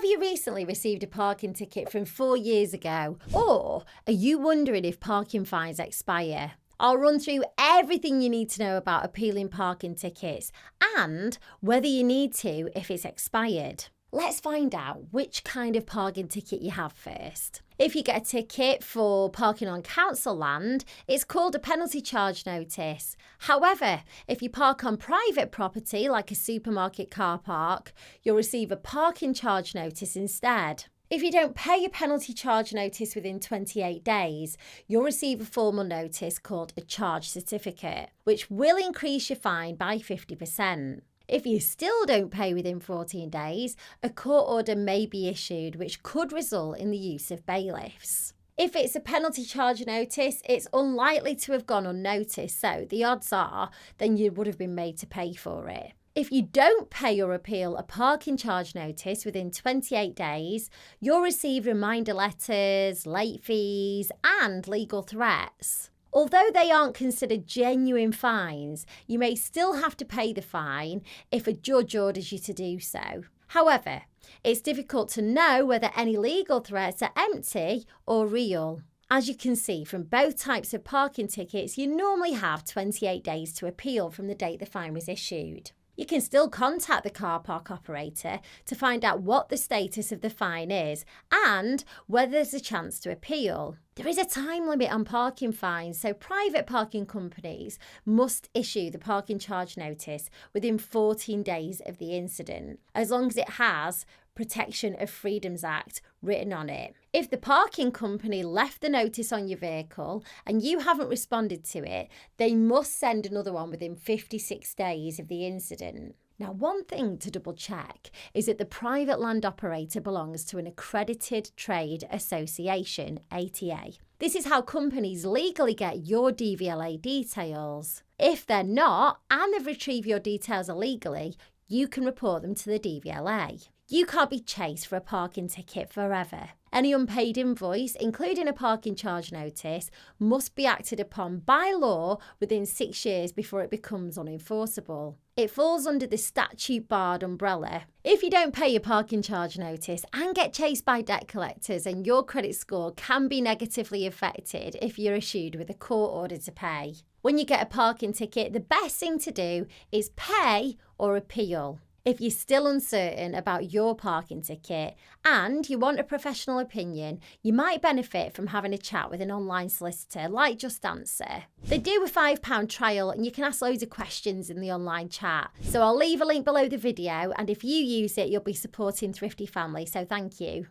Have you recently received a parking ticket from 4 years ago? Or are you wondering if parking fines expire? I'll run through everything you need to know about appealing parking tickets and whether you need to if it's expired. Let's find out which kind of parking ticket you have first. If you get a ticket for parking on council land, it's called a penalty charge notice. However, if you park on private property like a supermarket car park, you'll receive a parking charge notice instead. If you don't pay your penalty charge notice within 28 days, you'll receive a formal notice called a charge certificate, which will increase your fine by 50%. If you still don't pay within 14 days, a court order may be issued, which could result in the use of bailiffs. If it's a penalty charge notice, it's unlikely to have gone unnoticed, so the odds are then you would have been made to pay for it. If you don't pay or appeal a parking charge notice within 28 days, you'll receive reminder letters, late fees, and legal threats. Although they aren't considered genuine fines, you may still have to pay the fine if a judge orders you to do so. However, it's difficult to know whether any legal threats are empty or real. As you can see from both types of parking tickets, you normally have 28 days to appeal from the date the fine was issued. You can still contact the car park operator to find out what the status of the fine is and whether there's a chance to appeal. There is a time limit on parking fines, so private parking companies must issue the parking charge notice within 14 days of the incident, as long as it has Protection of Freedoms Act written on it. If the parking company left the notice on your vehicle and you haven't responded to it, they must send another one within 56 days of the incident. Now, one thing to double check is that the private land operator belongs to an accredited trade association, ATA. This is how companies legally get your DVLA details. If they're not, and they've retrieved your details illegally, you can report them to the DVLA. You can't be chased for a parking ticket forever. Any unpaid invoice, including a parking charge notice, must be acted upon by law within 6 years before it becomes unenforceable. It falls under the statute-barred umbrella. If you don't pay your parking charge notice and get chased by debt collectors, and your credit score can be negatively affected if you're issued with a court order to pay. When you get a parking ticket, the best thing to do is pay or appeal. If you're still uncertain about your parking ticket and you want a professional opinion, you might benefit from having a chat with an online solicitor like JustAnswer. They do a £5 trial and you can ask loads of questions in the online chat. So I'll leave a link below the video, and if you use it, you'll be supporting Thrifty Family, so thank you.